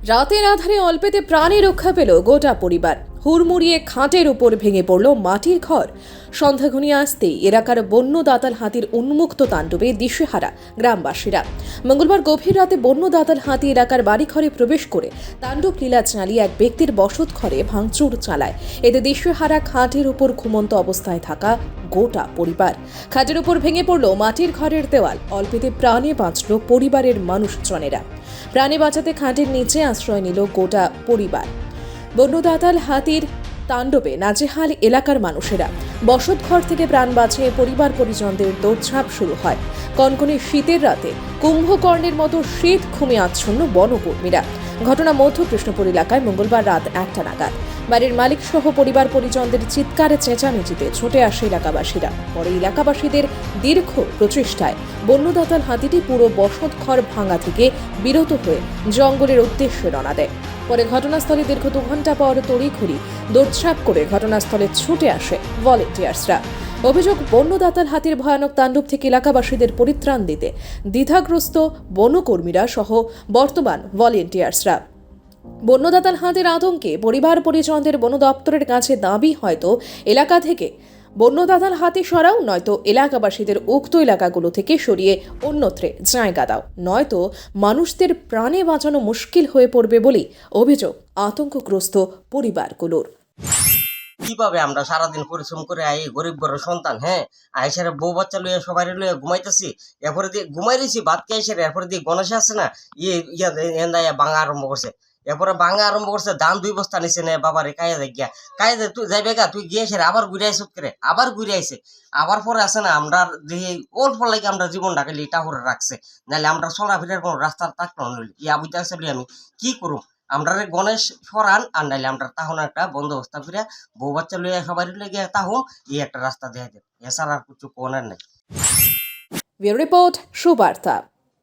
রাতের আধারে অল্পেতে প্রাণে রক্ষা পেল গোটা পরিবার। হুড়মুড়িয়ে খাটের উপর ভেঙে পড়ল মাটির ঘর। সন্ধ্যা ঘনিয়ে আসতেই এলাকার বন্য দাতাল হাতির উন্মুক্ত তাণ্ডবে দিশেহারা গ্রামবাসীরা। মঙ্গলবার গভীর রাতে বন্য দাতাল হাতি এলাকার বাড়িঘরে প্রবেশ করে তাণ্ডব লীলা চালিয়ে এক ব্যক্তির বসত ঘরে ভাঙচুর চালায়। এতে দিশেহারা খাটের উপর ঘুমন্ত অবস্থায় থাকা গোটা পরিবার। খাটের উপর ভেঙে পড়ল মাটির ঘরের দেওয়াল। অল্পেতে প্রাণে বাঁচল পরিবারের মানুষজনেরা। প্রাণে বাঁচাতে খাটের নিচে আশ্রয় নিল গোটা পরিবার। বন্য দাতাল হাতির তাণ্ডবে নাজেহাল এলাকার মানুষেরা। বসতঘর থেকে প্রাণ বাঁচিয়ে পরিবার পরিজনদের দৌড়ঝাঁপ শুরু হয়। কনকনে শীতের রাতে কুম্ভকর্ণের মতো শীত ঘুমে আচ্ছন্ন বনকর্মীরা। ঘটনা মধ্য কৃষ্ণপুর এলাকায় মঙ্গলবার রাত 1টা নাগাদ। বাড়ির মালিক সহ পরিবার পরিজনদের চিৎকারে চেঁচামেচিতে ছুটে আসে এলাকাবাসীরা। পরে এলাকাবাসীদের দীর্ঘ প্রচেষ্টায় বন্য দাতাল হাতিটি পুরো বসতঘর ভাঙা থেকে বিরত হয়ে জঙ্গলের উদ্দেশ্যে রওনা দেয়। পরে ঘটনাস্থলে দীর্ঘ 2 ঘন্টা পর তড়িঘড়ি দৌড়ঝাঁপ করে ঘটনাস্থলে ছুটে আসে ভলেন্টিয়ার্সরা। অভিযোগ, বন্য দাতাল হাতির ভয়ানক তাণ্ডব থেকে এলাকাবাসীদের পরিত্রাণ দিতে দ্বিধাগ্রস্ত বনকর্মীরা সহ বর্তমান ভলেন্টিয়ার্সরা। বন্য দাতাল হাতির আতঙ্কে পরিবার পরিজনদের বন দপ্তরের কাছে দাবি হয়তো এলাকা থেকে বন্য দাতাল হাতি সরাও, নয়তো এলাকাবাসীদের উক্ত এলাকাগুলো থেকে সরিয়ে অন্যত্রে জায়গা দাও, নয়তো মানুষদের প্রাণে বাঁচানো মুশকিল হয়ে পড়বে বলেই অভিযোগ আতঙ্কগ্রস্ত পরিবারগুলোর। কিভাবে আমরা সারাদিন পরিশ্রম করে আই গরিব ঘর সন্তান, হ্যাঁ আইসারে বউ বাচ্চা লইয়া সবাই লইয়া ঘুমাইতেছি, এরপরে দিয়ে ঘুমাই রয়েছি ভাত খেয়ে এসে, এরপরে দিয়ে গণেশ আসছে না ইয়ে বাঙা আরম্ভ করছে। এরপরে বাঙা আরম্ভ করছে, ধান 2 বস্তা নিছে না বাবারে কায়া দেখ গিয়া কায়া দে তুই যাইবে গা, তুই গিয়ে এসে আবার ঘুরে আইস করে আবার ঘুরে আইসে। আবার পরে আছে না আমরা যে অল্প লাগে আমরা জীবনটাকে লিটা করে রাখছে, নাহলে আমরা চলাফেরার কোনো রাস্তার থাকলো নইলে ইয়া বুঝতে আসলে আমি কি করুম। আমরা গণেশ সরান আর নাইলে আমরা তখন একটা বন্দোবস্ত করে বউ বাচ্চা লইয়া সবাই লেগে তাহলে এই একটা রাস্তা দেয়া দেয়, এছাড়া আর কিছু কোনার নাই। Bureau report, Subarta.